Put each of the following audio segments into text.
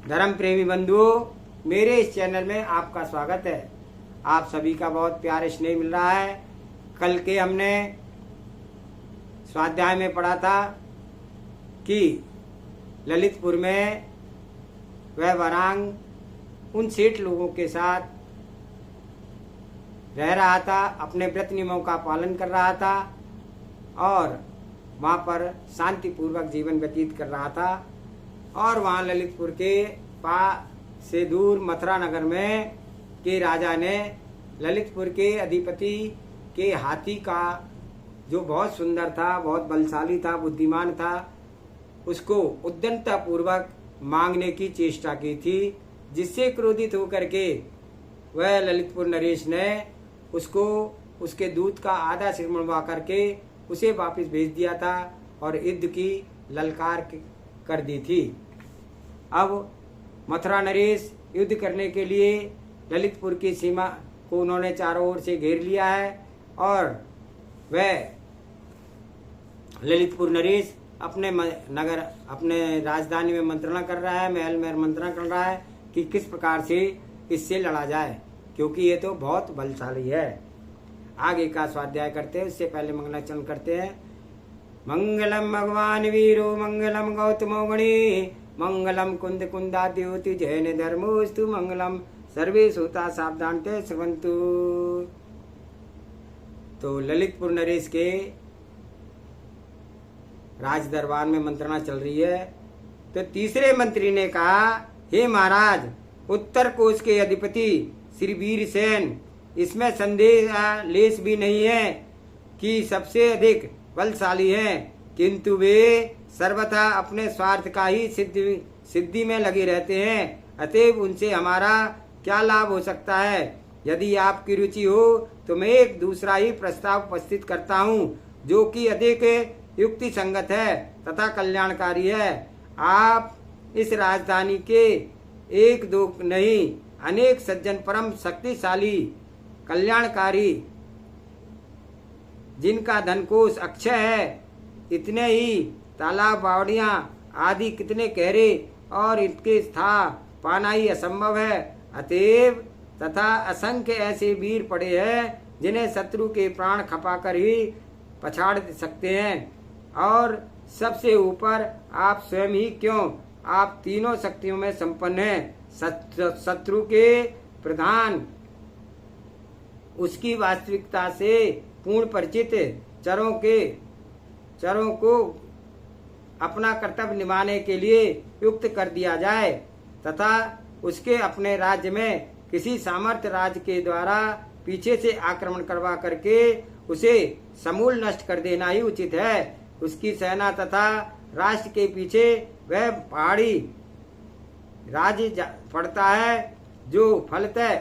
धर्म प्रेमी बंधुओं, मेरे इस चैनल में आपका स्वागत है। आप सभी का बहुत प्यार स्नेह मिल रहा है। कल के हमने स्वाध्याय में पढ़ा था कि ललितपुर में वह वरांग उन सेठ लोगों के साथ रह रहा था, अपने व्रत नियमों का पालन कर रहा था और वहाँ पर शांतिपूर्वक जीवन व्यतीत कर रहा था। और वहाँ ललितपुर के पास से दूर मथुरा नगर में के राजा ने ललितपुर के अधिपति के हाथी का, जो बहुत सुंदर था, बहुत बलशाली था, बुद्धिमान था, उसको उद्दंडता पूर्वक मांगने की चेष्टा की थी, जिससे क्रोधित होकर के वह ललितपुर नरेश ने उसको उसके दूत का आधा सिर मुड़वा करके उसे वापस भेज दिया था और युद्ध की ललकार कर दी थी। अब मथुरा नरेश युद्ध करने के लिए ललितपुर की सीमा को उन्होंने चारों ओर से घेर लिया है और वह ललितपुर नरेश अपने नगर, अपने राजधानी में मंत्रणा कर रहा है, महल में मंत्रणा कर रहा है कि किस प्रकार से इससे लड़ा जाए, क्योंकि ये तो बहुत बलशाली है। आगे का स्वाध्याय करते हैं, उससे पहले मंगलाचरण करते हैं। मंगलम भगवान वीरो मंगलम गौतमो गणे मंगलम कुंद कुंदाद्योति जैन धर्मोस्तु मंगलम सर्वे श्रोता सावधान ते श्रवन्तु। तो ललितपुर नरेश के राज दरबार में मंत्रणा चल रही है। तो तीसरे मंत्री ने कहा, हे महाराज, उत्तर कोश के अधिपति श्री वीरसेन, इसमें संदेह लेश भी नहीं है कि सबसे अधिक बलशाली हैं, किंतु वे सर्वथा अपने स्वार्थ का ही सिद्धि में लगे रहते हैं। अतएव उनसे हमारा क्या लाभ हो सकता है? यदि आपकी रुचि हो तो मैं एक दूसरा ही प्रस्ताव उपस्थित करता हूँ, जो कि अधिक युक्ति संगत है तथा कल्याणकारी है। आप इस राजधानी के एक दो नहीं, अनेक सज्जन परम शक्तिशाली कल्याणकारी, जिनका धनकोष अक्षय है, इतने ही तालाब बावड़ियां आदि कितने गहरे और इनके स्था पाना ही असंभव है। अतएव तथा असंख्य ऐसे वीर पड़े हैं जिन्हें शत्रु के प्राण खपाकर ही पछाड़ सकते हैं। और सबसे ऊपर आप स्वयं ही क्यों, आप तीनों शक्तियों में संपन्न हैं। शत्रु के प्रधान, उसकी वास्तविकता से पूर्ण परिचित, चरों को अपना कर्तव्य निभाने के लिए युक्त कर दिया जाए तथा उसके अपने राज्य में किसी सामर्थ्य राज्य के द्वारा पीछे से आक्रमण करवा करके उसे समूल नष्ट कर देना ही उचित है। उसकी सेना तथा राष्ट्र के पीछे वह पहाड़ी राज्य पड़ता है, जो फलतः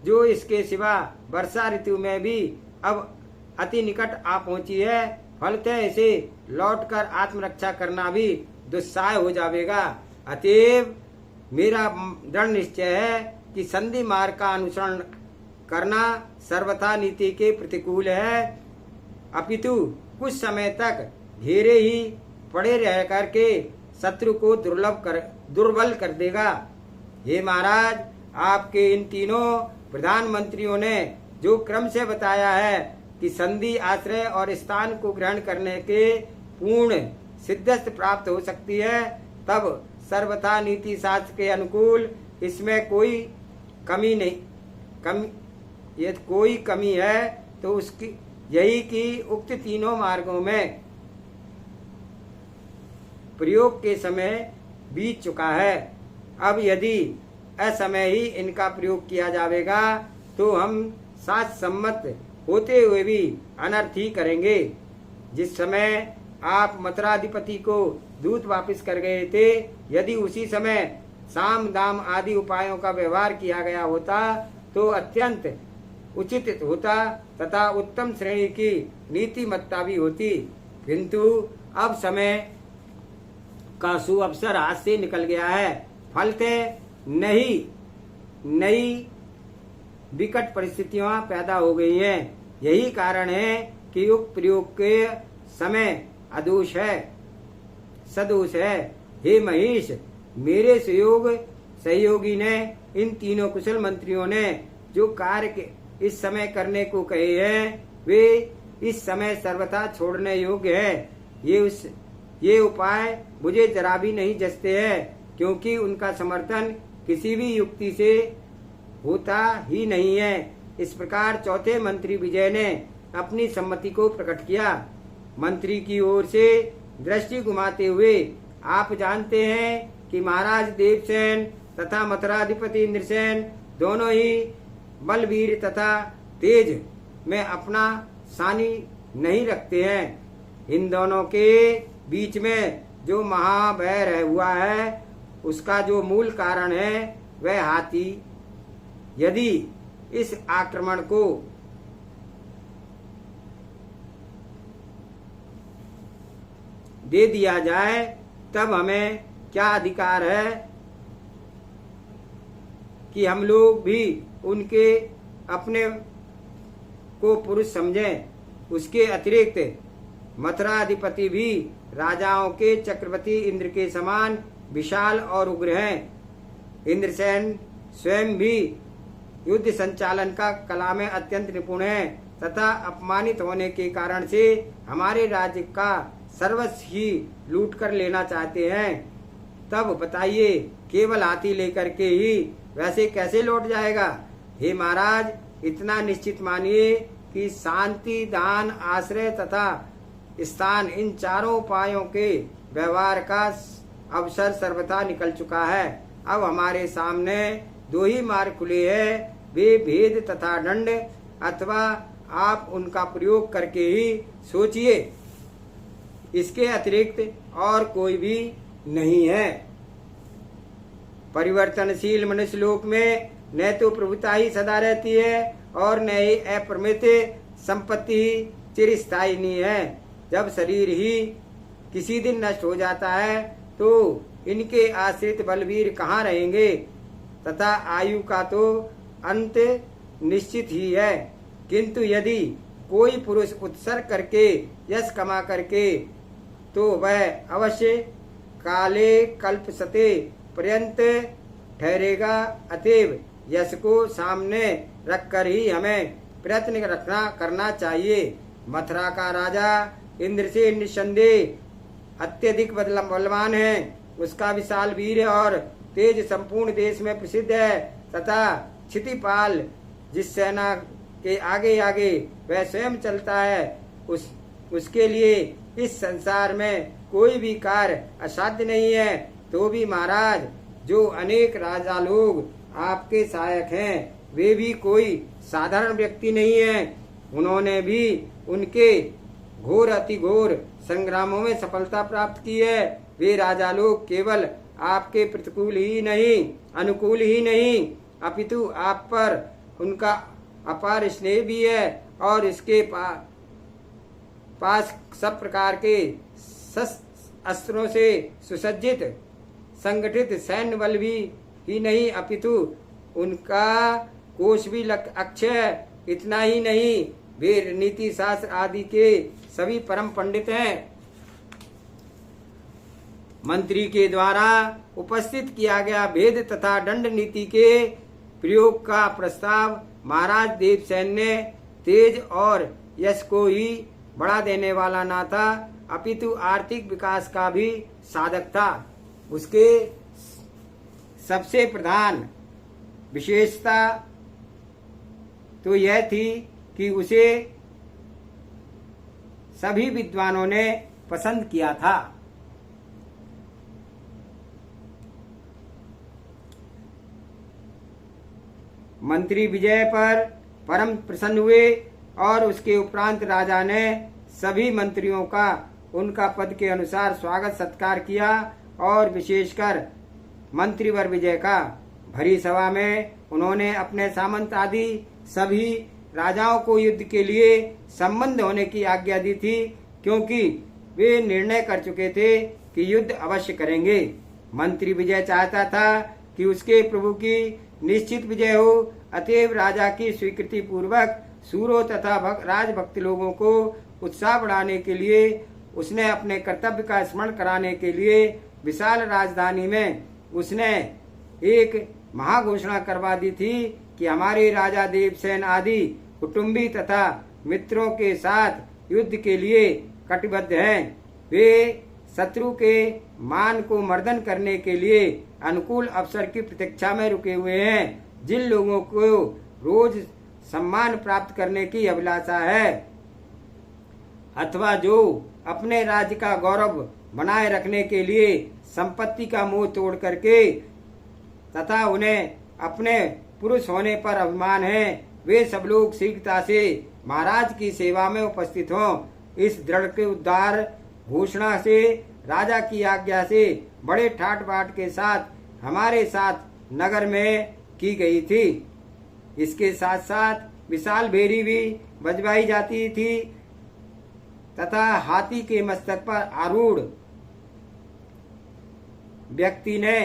जो इसके सिवा वर्षा ऋतु में भी अब अति निकट आ पहुंची है, फलतः इसे लौटकर आत्मरक्षा करना भी दुस्साह हो जाएगा। अतएव मेरा दृढ़ निश्चय है कि संधि मार्ग का अनुसरण करना सर्वथा नीति के प्रतिकूल है, अपितु कुछ समय तक घेरे ही पड़े रह करके शत्रु को दुर्बल कर देगा। हे महाराज, आपके इन तीनों प्रधानमंत्रियों ने जो क्रम से बताया है कि संधि, आश्रय और स्थान को ग्रहण करने के पूर्ण सिद्धस्थ प्राप्त हो सकती है, तब सर्वथा नीति शास्त्र के अनुकूल इसमें कोई कमी नहीं। यदि कोई कमी है तो उसकी यही कि उक्त तीनों मार्गों में प्रयोग के समय बीत चुका है। अब यदि असमय ही इनका प्रयोग किया जाएगा तो हम शास्त्र सम्मत होते हुए भी अनर्थ ही करेंगे। जिस समय आप मथुराधिपति को दूत वापस कर गए थे, यदि उसी समय साम दाम आदि उपायों का व्यवहार किया गया होता तो अत्यंत उचित होता तथा उत्तम श्रेणी की नीतिमत्ता भी होती, किंतु अब समय का सुअवसर हाथ से निकल गया है। फलतः नई विकट परिस्थितियां पैदा हो गई हैं। यही कारण है कि युक्त प्रयोग के समय अदोष है, सदोष है। हे महेश, मेरे सहयोगी ने, इन तीनों कुशल मंत्रियों ने जो कार्य इस समय करने को कहे हैं वे इस समय सर्वथा छोड़ने योग्य है। ये उपाय मुझे जरा भी नहीं जचते हैं, क्योंकि उनका समर्थन किसी भी युक्ति से होता ही नहीं है। इस प्रकार चौथे मंत्री विजय ने अपनी सम्मति को प्रकट किया। मंत्री की ओर से दृष्टि घुमाते हुए, आप जानते हैं कि महाराज देवसेन तथा मथुराधिपति इंद्रसेन दोनों ही बलवीर तथा तेज में अपना सानी नहीं रखते हैं। इन दोनों के बीच में जो महावैर हुआ है उसका जो मूल कारण है वह हाथी। यदि इस आक्रमण को दे दिया जाए तब हमें क्या अधिकार है कि हम लोग भी उनके अपने को पुरुष समझें। उसके अतिरिक्त मथुराधिपति भी राजाओं के चक्रवर्ती इंद्र के समान विशाल और उग्र हैं। इंद्रसेन स्वयं भी युद्ध संचालन का कला में अत्यंत निपुण है तथा अपमानित होने के कारण से हमारे राज्य का सर्वस्व ही लूट कर लेना चाहते हैं। तब बताइए, केवल हाथी लेकर के ही वैसे कैसे लौट जाएगा? हे महाराज, इतना निश्चित मानिए कि शांति, दान, आश्रय तथा स्थान, इन चारों उपायों के व्यवहार का अवसर सर्वथा निकल चुका है। अब हमारे सामने दो ही मार्ग खुले हैं, वे भेद तथा दंड, अथवा आप उनका प्रयोग करके ही सोचिए। इसके अतिरिक्त और कोई भी नहीं है। परिवर्तनशील मनुष्य लोक में न तो प्रभुता ही सदा रहती है और न ही अपरिमित संपत्ति ही चिरस्थायी है। जब शरीर ही किसी दिन नष्ट हो जाता है तो इनके आश्रित बलवीर कहाँ रहेंगे तथा आयु का तो अंत निश्चित ही है। किंतु यदि कोई पुरुष उत्सर्ग करके यश कमा करके तो वह अवश्य काले कल्पसते पर्यंत ठहरेगा। अतएव यश को सामने रखकर ही हमें प्रयत्न करना चाहिए। मथुरा का राजा इंद्रसेन निस्संदेह अत्यधिक बलवान है। उसका विशाल वीर और तेज संपूर्ण देश में प्रसिद्ध है तथा क्षितिपाल जिस सेना के आगे आगे वह स्वयं चलता है उसके लिए इस संसार में कोई भी कार्य असाध्य नहीं है। तो भी महाराज, जो अनेक राजा लोग आपके सहायक हैं वे भी कोई साधारण व्यक्ति नहीं है। उन्होंने भी उनके घोर अति घोर संग्रामों में सफलता प्राप्त की है। वे राजा लोग केवल आपके प्रतिकूल ही नहीं, अनुकूल ही नहीं, अपितु आप पर उनका अपार स्नेह भी है और इसके पास सब प्रकार के अस्त्रों से सुसज्जित संगठित सैन्य बल भी ही नहीं, अपितु उनका कोष भी अक्षय। इतना ही नहीं, वे नीति शास्त्र आदि के सभी परम पंडित हैं। मंत्री के द्वारा उपस्थित किया गया भेद तथा दंड नीति के प्रयोग का प्रस्ताव महाराज देवसेन ने तेज और यश को ही बढ़ा देने वाला ना था, अपितु आर्थिक विकास का भी साधक था। उसके सबसे प्रधान विशेषता तो यह थी कि उसे सभी विद्वानों ने पसंद किया था। मंत्री विजय पर परम प्रसन्न हुए और उसके उपरांत राजा ने सभी मंत्रियों का उनका पद के अनुसार स्वागत सत्कार किया और विशेषकर मंत्रीवर विजय का भरी सभा में उन्होंने अपने सामंत आदि सभी राजाओं को युद्ध के लिए संबंध होने की आज्ञा दी थी, क्योंकि वे निर्णय कर चुके थे कि युद्ध अवश्य करेंगे। मंत्री विजय चाहता था कि उसके प्रभु की निश्चित विजय हो, अतएव राजा की स्वीकृति पूर्वक सूरों तथा राजभक्त लोगों को उत्साह बढ़ाने के लिए उसने अपने कर्तव्य का स्मरण कराने के लिए विशाल राजधानी में उसने एक महाघोषणा करवा दी थी कि हमारे राजा देवसेन आदि कुटुंबी तथा मित्रों के साथ युद्ध के लिए कटिबद्ध हैं। वे शत्रु के मान को मर्दन करने के लिए अनुकूल अवसर की प्रतीक्षा में रुके हुए हैं। जिन लोगों को रोज सम्मान प्राप्त करने की अभिलाषा है अथवा जो अपने राज्य का गौरव बनाए रखने के लिए संपत्ति का मोह तोड़ करके तथा उन्हें अपने पुरुष होने पर अभिमान है, वे सब लोग शीघ्रता से महाराज की सेवा में उपस्थित हों। इस दृढ़ के उद्धार घोषणा से राजा की आज्ञा से बड़े ठाट बाट के साथ हमारे साथ नगर में की गई थी। इसके साथ साथ विशाल भेरी भी बजवाई जाती थी तथा हाथी के मस्तक पर आरूढ़ व्यक्ति ने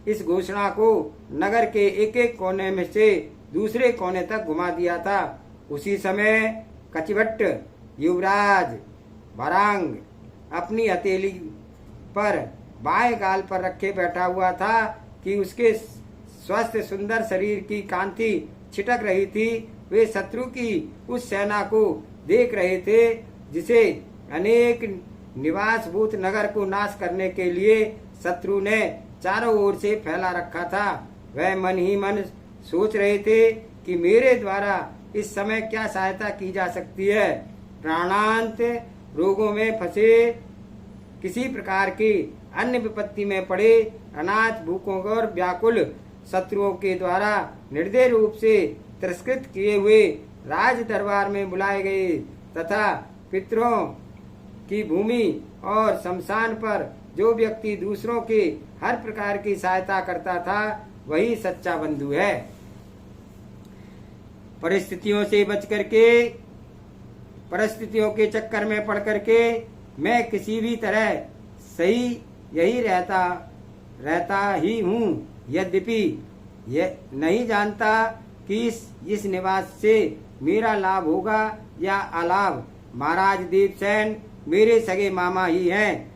इस घोषणा को नगर के एक एक कोने में से दूसरे कोने तक घुमा दिया था। उसी समय कचिभट्ट युवराज वरांग अपनी हथेली पर बाएं गाल पर रखे बैठा हुआ था कि उसके स्वस्थ सुंदर शरीर की कांति छिटक रही थी। वे शत्रु की उस सेना को देख रहे थे जिसे अनेक निवासभूत नगर को नाश करने के लिए शत्रु ने चारों ओर से फैला रखा था। वह मन ही मन सोच रहे थे कि मेरे द्वारा इस समय क्या सहायता की जा सकती है। प्राणांत रोगों में फंसे, किसी प्रकार की अन्य विपत्ति में पड़े, अनाथ भूखों और व्याकुल शत्रुओं के द्वारा निर्दय रूप से तिरस्कृत किए हुए राज दरबार में बुलाए गए तथा पितरों की भूमि और शमशान पर जो व्यक्ति दूसरों के हर प्रकार की सहायता करता था वही सच्चा बंधु है। परिस्थितियों से बच करके, परिस्थितियों के चक्कर में पड़ करके मैं किसी भी तरह सही यही रहता ही हूँ। यद्यपि यह नहीं जानता कि इस निवास से मेरा लाभ होगा या अलाभ। महाराज देवसेन मेरे सगे मामा ही हैं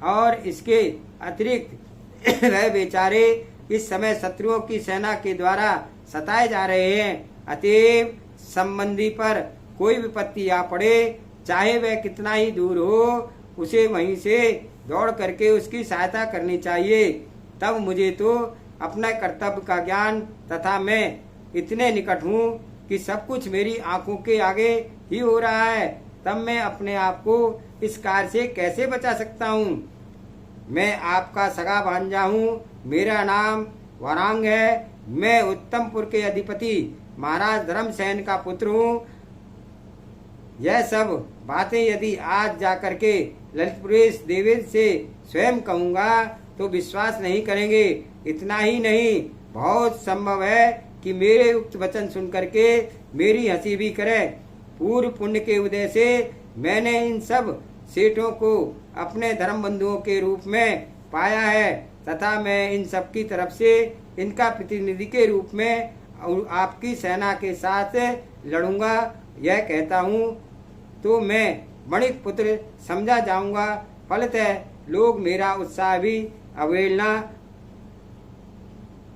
और इसके अतिरिक्त वह बेचारे इस समय शत्रुओं की सेना के द्वारा सताए जा रहे हैं। अतएव संबंधी पर कोई विपत्ति आ पड़े, चाहे वह कितना ही दूर हो, उसे वहीं से दौड़ करके उसकी सहायता करनी चाहिए। तब मुझे तो अपना कर्तव्य का ज्ञान तथा मैं इतने निकट हूँ कि सब कुछ मेरी आंखों के आगे ही हो रहा है, तब मैं अपने आप को इस कार्य से कैसे बचा सकता हूँ। मैं आपका सगा भांजा हूँ, मेरा नाम वरांग है, मैं उत्तमपुर के अधिपति महाराज धर्मसेन का पुत्र हूँ। यह सब बातें यदि आज जाकर के ललितपुरेश देवेंद्र से स्वयं कहूँगा तो विश्वास नहीं करेंगे। इतना ही नहीं, बहुत संभव है कि मेरे उक्त वचन सुन करके मेरी हंसी भी करे। पूर्व पुण्य के उदय से मैंने इन सब सेठों को अपने धर्म बंधुओं के रूप में पाया है तथा मैं इन सब की तरफ से इनका प्रतिनिधि के रूप में आपकी सेना के साथ लड़ूंगा। यह कहता हूँ तो मैं वणिक पुत्र समझा जाऊंगा। फलतः लोग मेरा उत्साह भी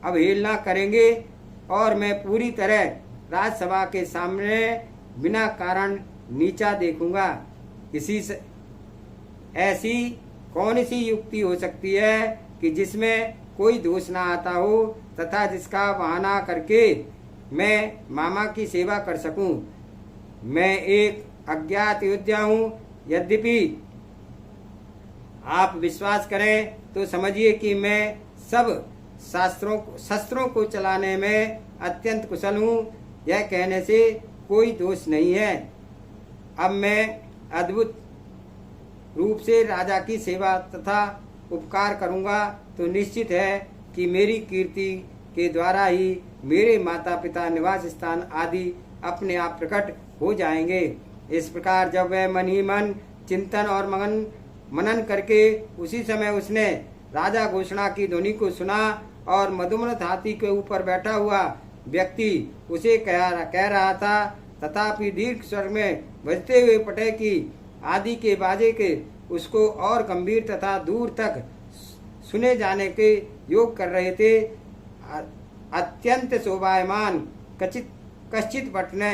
अवहेलना करेंगे और मैं पूरी तरह राजसभा के सामने बिना कारण नीचा देखूंगा। ऐसी कौन सी युक्ति हो सकती है कि जिसमें कोई दोष ना आता हो तथा जिसका बहाना करके मैं मामा की सेवा कर सकूं। मैं एक अज्ञात योद्धा हूँ। यद्यपि आप विश्वास करें तो समझिए कि मैं सब शस्त्रों को चलाने में अत्यंत कुशल हूँ। यह कहने से कोई दोष नहीं है। अब मैं अद्भुत रूप से राजा की सेवा तथा उपकार करूँगा तो निश्चित है कि मेरी कीर्ति के द्वारा ही मेरे माता पिता निवास स्थान आदि अपने आप प्रकट हो जाएंगे। इस प्रकार जब वह मन ही मन चिंतन और मनन करके उसी समय उसने राजा घोषणा की ध्वनि को सुना और मधुमनत हाथी के ऊपर बैठा हुआ व्यक्ति उसे कह रहा था तथापि दीर्घ स्वर में बजते हुए पटेकी आदि के बाजे के उसको और गंभीर तथा दूर तक सुने जाने के योग कर रहे थे। अत्यंत शोभायमान कश्चित भट्ट ने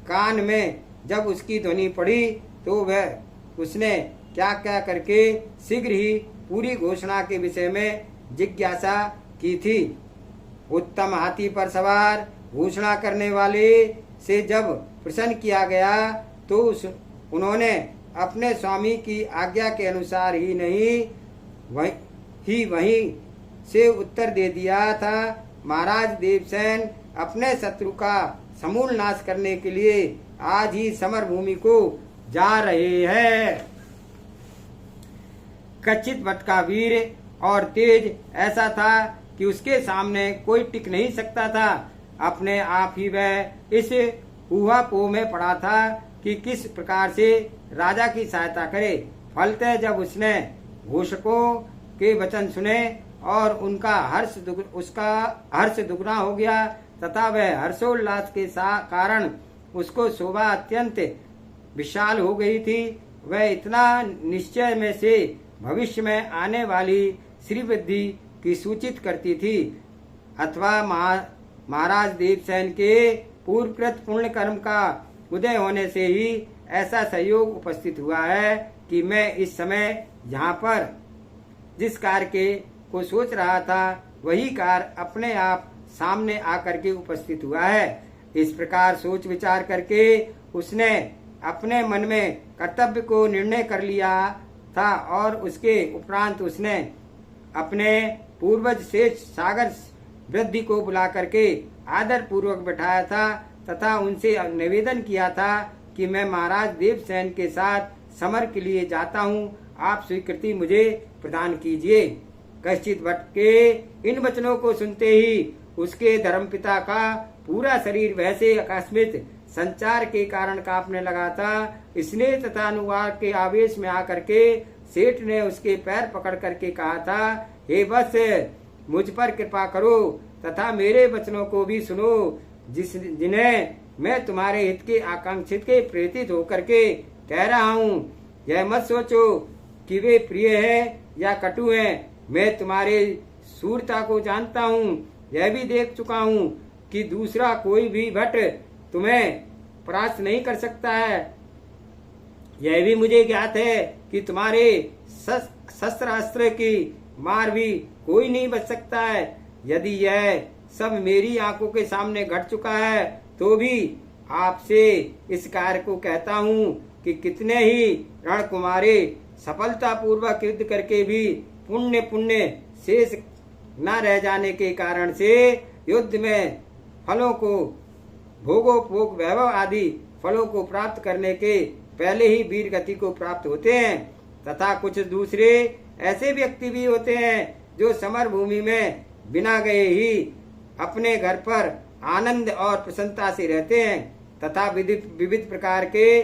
कान में जब उसकी ध्वनि पड़ी तो वह उसने क्या क्या करके शीघ्र ही पूरी घोषणा के विषय में जिज्ञासा की थी। उत्तम हाथी पर सवार घोषणा करने वाले से जब प्रसन्न किया गया तो उन्होंने अपने स्वामी की आज्ञा के अनुसार ही वहीं से उत्तर दे दिया था। महाराज देवसेन अपने शत्रु का समूल नाश करने के लिए आज ही समर भूमि को जा रहे हैं। कच्चित भट्ट का वीर और तेज ऐसा था कि उसके सामने कोई टिक नहीं सकता था। अपने आप ही वह इस ऊहापोह में पड़ा था कि किस प्रकार से राजा की सहायता करे। फलतः जब उसने घोषकों के वचन सुने और उसका हर्ष दुगना हो गया तथा वह हर्षोल्लास के कारण उसको शोभा अत्यंत विशाल हो गई थी। वह इतना निश्चय में से भविष्य में आने वाली श्रीवृद्धि की सूचित करती थी अथवा महाराज देवसेन के पूर्वकृत पुण्य कर्म का उदय होने से ही ऐसा सहयोग उपस्थित हुआ है कि मैं इस समय यहाँ पर जिस कार्य को सोच रहा था वही कार्य अपने आप सामने आकर के उपस्थित हुआ है। इस प्रकार सोच विचार करके उसने अपने मन में कर्तव्य को निर्णय कर लिया था और उसके उपरांत उसने अपने पूर्वज शेष सागर वृद्धि को बुला करके आदर पूर्वक बैठाया था तथा उनसे निवेदन किया था कि मैं महाराज देवसेन के साथ समर के लिए जाता हूँ, आप स्वीकृति मुझे प्रदान कीजिए। कश्चित भट्ट के इन वचनों को सुनते ही उसके धर्मपिता का पूरा शरीर वैसे आकस्मिक संचार के कारण कांपने लगा था। स्नेह तथा अनुराग के आवेश में आकर के सेठ ने उसके पैर पकड़ करके कहा था, हे बस मुझ पर कृपा करो तथा मेरे वचनों को भी सुनो जिन्हें मैं तुम्हारे हित के आकांक्षित के प्रेरित होकर के कह रहा हूँ। यह मत सोचो कि वे प्रिय है या कटु हैं। मैं तुम्हारे सूरता को जानता हूँ। यह भी देख चुका हूँ कि दूसरा कोई भी भट्ट तुम्हें परास्त नहीं कर सकता है। यह भी मुझे ज्ञात है कि तुम्हारे शस्त्र अस्त्र की मार भी कोई नहीं बच सकता है। यदि यह सब मेरी आंखों के सामने घट चुका है तो भी आपसे इस कार्य को कहता हूँ कि कितने ही रणकुमारे सफलता पूर्वक युद्ध करके भी पुण्य शेष न रह जाने के कारण से युद्ध में फलों को भोगोपभोग वैभव आदि फलों को प्राप्त करने के पहले ही वीर गति को प्राप्त होते हैं तथा कुछ दूसरे ऐसे व्यक्ति भी होते हैं जो समर भूमि में बिना गए ही अपने घर पर आनंद और प्रसन्नता से रहते हैं तथा विविध प्रकार के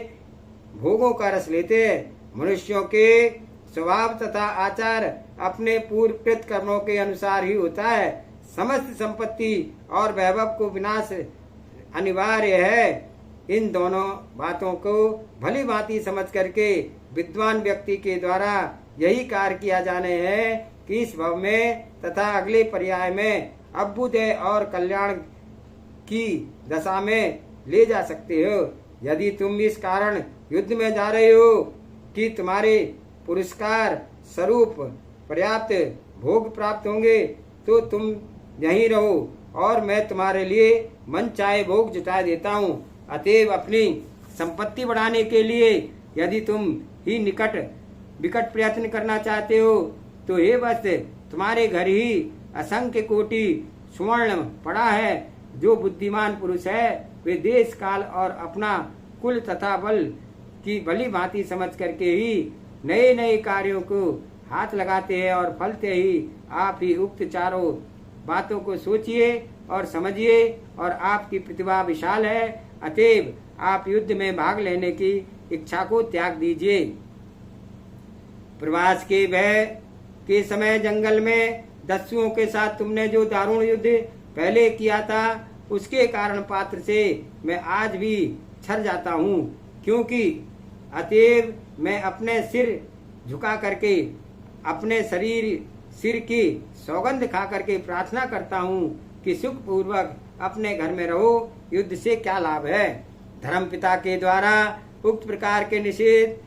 भोगों का रस लेते हैं। मनुष्यों के स्वभाव तथा आचार अपने पूर्वकृत कर्मों के अनुसार ही होता है। समस्त संपत्ति और वैभव को विनाश अनिवार्य है। इन दोनों बातों को भली भांति समझ करके विद्वान व्यक्ति के द्वारा यही कार्य किया जाने हैं कि इस भव में तथा अगले पर्याय में अभ्युदय और कल्याण की दशा में ले जा सकते हो। यदि तुम इस कारण युद्ध में जा रहे हो कि तुम्हारे पुरस्कार स्वरूप पर्याप्त भोग प्राप्त होंगे तो तुम यहीं रहो और मैं तुम्हारे लिए मन चाहे भोग जुटा देता हूँ। अतएव अपनी संपत्ति बढ़ाने के लिए यदि तुम ही विकट प्रयत्न करना चाहते हो तो हे बस तुम्हारे घर ही असंख्य कोटि स्वर्ण पड़ा है। जो बुद्धिमान पुरुष है वे देश काल और अपना कुल तथा बल की भली भांति समझ करके ही नए नए कार्यों को हाथ लगाते हैं और फलते ही आप ही उक्त चारों बातों को सोचिए और समझिए और आपकी प्रतिभा विशाल है। अतएव आप युद्ध में भाग लेने की इच्छा को त्याग दीजिए। प्रवास के भय के समय जंगल में दस्युओं के साथ तुमने जो दारुण युद्ध पहले किया था उसके कारण पात्र से मैं आज भी छर जाता हूँ, क्योंकि अतएव मैं अपने सिर झुका करके अपने शरीर सिर की सौगंध खा करके प्रार्थना करता हूँ कि सुख पूर्वक अपने घर में रहो, युद्ध से क्या लाभ है। धर्मपिता के द्वारा उक्त प्रकार के निषेध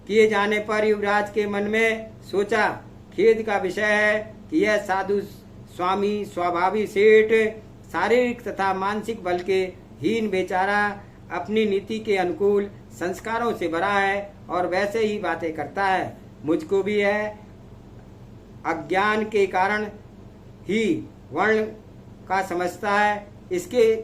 किए जाने पर युवराज के मन में सोचा, खेद का विषय है कि यह साधु स्वामी स्वभावी सेठ शारीरिक तथा मानसिक बल के हीन बेचारा अपनी नीति के अनुकूल संस्कारों से भरा है और वैसे ही बातें करता है। मुझको भी है अज्ञान के कारण ही वर्ण का समझता है। इसके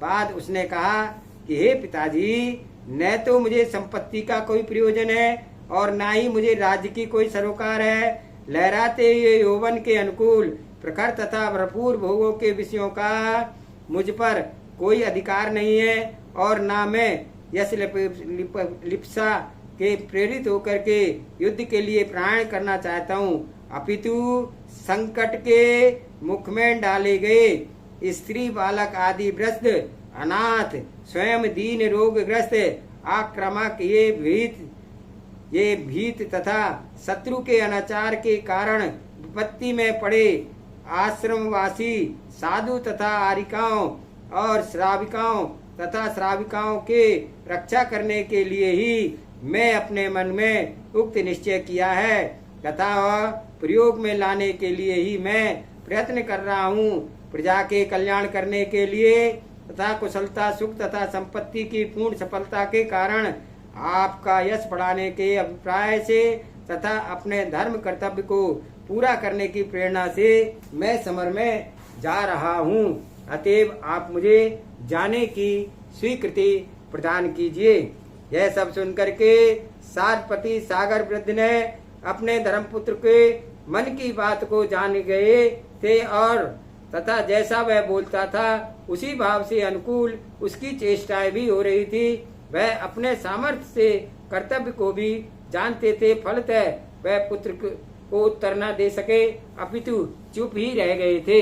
बाद उसने कहा कि हे पिताजी, न तो मुझे संपत्ति का कोई प्रयोजन है और न ही मुझे राज्य की कोई सरोकार है। लहराते हुए यौवन के अनुकूल प्रखर तथा भरपूर भोगों के विषयों का मुझ पर कोई अधिकार नहीं है और न मैं यश लिप्सा के प्रेरित होकर के युद्ध के लिए प्राण करना चाहता हूँ, अपितु संकट के मुख में डाले गए स्त्री बालक आदि वृद्ध अनाथ स्वयं दीन रोगग्रस्त आक्रामक ये भीत तथा शत्रु के अनाचार के कारण विपत्ति में पड़े आश्रमवासी साधु तथा आरिकाओं और श्राविकाओं तथा श्राविकाओं के रक्षा करने के लिए ही मैं अपने मन में उक्त निश्चय किया है तथा प्रयोग में लाने के लिए ही मैं प्रयत्न कर रहा हूँ। प्रजा के कल्याण करने के लिए तथा कुशलता सुख तथा संपत्ति की पूर्ण सफलता के कारण आपका यश बढ़ाने के अभिप्राय से तथा अपने धर्म कर्तव्य को पूरा करने की प्रेरणा से मैं समर में जा रहा हूँ। अतएव आप मुझे जाने की स्वीकृति प्रदान कीजिए। यह सब सुनकर के सारपति सागर वृद्ध ने अपने धर्मपुत्र के मन की बात को जान गए थे और तथा जैसा वह बोलता था उसी भाव से अनुकूल उसकी चेष्टाएं भी हो रही थी। वह अपने सामर्थ्य से कर्तव्य को भी जानते थे, फलतः वह पुत्र को उत्तर न दे सके अपितु चुप ही रह गए थे।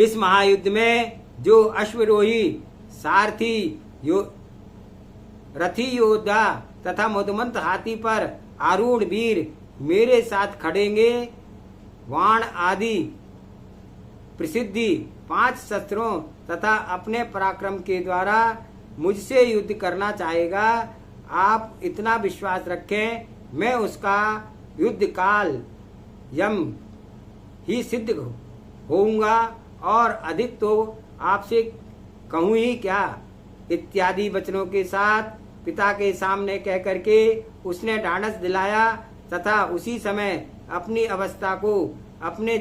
इस महायुद्ध में जो अश्वरोही सारथी रथी योद्धा तथा मधुमंत हाथी पर आरूढ़ वीर मेरे साथ खड़ेंगे, वाण आदि प्रसिद्धि 5 शस्त्रों तथा अपने पराक्रम के द्वारा मुझसे युद्ध करना चाहेगा, आप इतना विश्वास रखें मैं उसका युद्ध काल यम ही सिद्ध होऊंगा और अधिक तो आपसे कहूँ ही क्या। इत्यादि वचनों के साथ पिता के सामने कह करके उसने ढांढस दिलाया तथा उसी समय अपनी अवस्था को अपने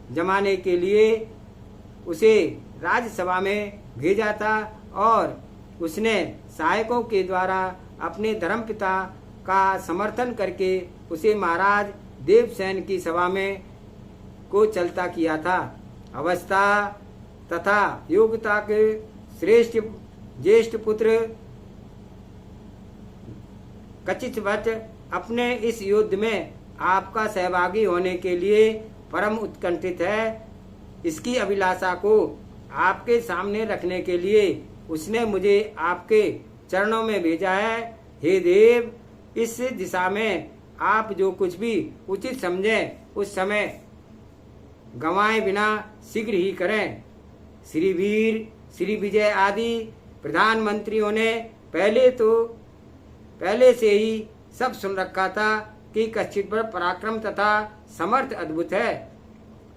जमाने के लिए उसे राज्यसभा में भेजा था और उसने सहायकों के द्वारा अपने धर्मपिता का समर्थन करके उसे महाराज देवसेन की सभा में को चलता किया था। अवस्था तथा योग्यता के श्रेष्ठ ज्येष्ठ पुत्र कचितवच अपने इस युद्ध में आपका सहभागी होने के लिए परम उत्कंठित है। इसकी अभिलाषा को आपके सामने रखने के लिए उसने मुझे आपके चरणों में भेजा है। हे देव, इस दिशा में आप जो कुछ भी उचित समझें उस समय गंवाए बिना शीघ्र ही करें। श्री वीर श्री विजय आदि प्रधानमंत्रियों ने पहले से ही सब सुन रखा था कि कच्छित पर पराक्रम तथा समर्थ अद्भुत है।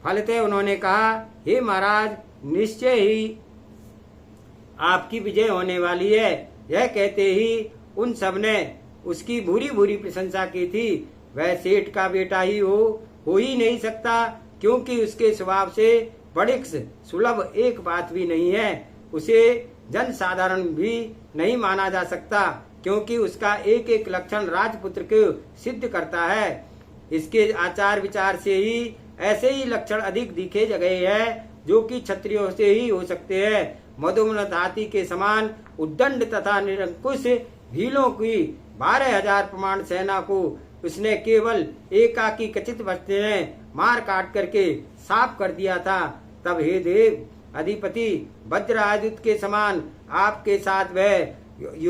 फलतः उन्होंने कहा, हे महाराज, निश्चय ही आपकी विजय होने वाली है। यह कहते ही उन सब ने उसकी भूरी भूरी प्रशंसा की थी। वह सेठ का बेटा ही हो ही नहीं सकता, क्योंकि उसके स्वभाव से बड़े सुलभ एक बात भी नहीं है। उसे जन साधारण भी नहीं माना जा सकता, क्योंकि उसका एक एक लक्षण राजपुत्र को सिद्ध करता है। इसके आचार विचार से ही ऐसे ही लक्षण अधिक दिखे गए हैं जो कि क्षत्रियों से ही हो सकते हैं। मधुमंत हाथी के समान उद्दंड तथा निरंकुश भीलों की 12,000 प्रमाण सेना को उसने केवल एकाकी कचित बचते ने मार काट करके साफ कर दिया था। तब हे देव अधिपति, वज्रायुध के समान आपके साथ वह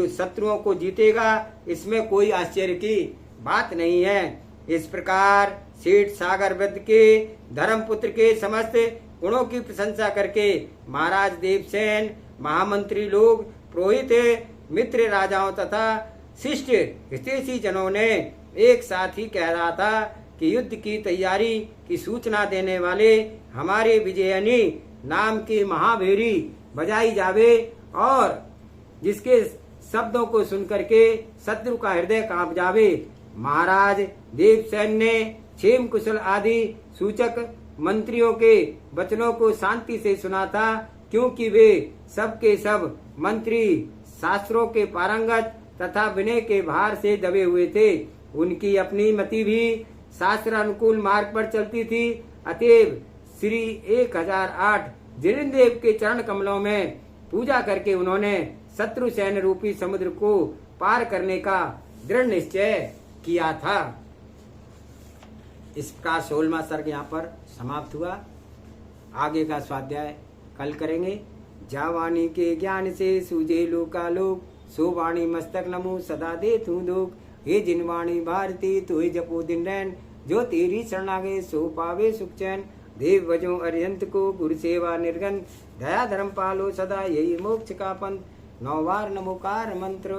शत्रुओं को जीतेगा, इसमें कोई आश्चर्य की बात नहीं है। इस प्रकार सेठ सागर वृद्ध के धर्मपुत्र के समस्त गुणों की प्रशंसा करके महाराज देवसेन, महामंत्री लोग, पुरोहित, मित्र राजाओं तथा शिष्ट हितैषी जनों ने एक साथ ही कह रहा था कि युद्ध की तैयारी की सूचना देने वाले हमारे विजयनी नाम की महाभेरी बजाई जावे और जिसके शब्दों को सुनकर के शत्रु का हृदय कांप जावे। महाराज देवसेन ने क्षेम कुशल आदि सूचक मंत्रियों के वचनों को शांति से सुना था, क्योंकि वे सब के सब मंत्री शास्त्रों के पारंगत तथा विनय के भार से दबे हुए थे। उनकी अपनी मति भी शास्त्र अनुकूल मार्ग पर चलती थी। अतएव श्री 1008 जिनेन्द्रदेव के चरण कमलों में पूजा करके उन्होंने शत्रु सैन्य रूपी समुद्र को पार करने का दृढ़ निश्चय किया था। इस प्रकार 16वां सर्ग यहाँ पर समाप्त हुआ। आगे का स्वाध्याय कल करेंगे। जावानी के ज्ञान से सूझे लोकालोक, सो वाणी मस्तक नमो सदा दे तू दुख। हे जिनवाणी भारती तो जपो दिन रैन, जो तेरी शरणागे सो पावे सुख चैन। देव वजो अरिहंत को गुरु सेवा निर्गन, दया धर्म पालो सदा यही मोक्ष का पंथ। 9 बार नमोकार मंत्र।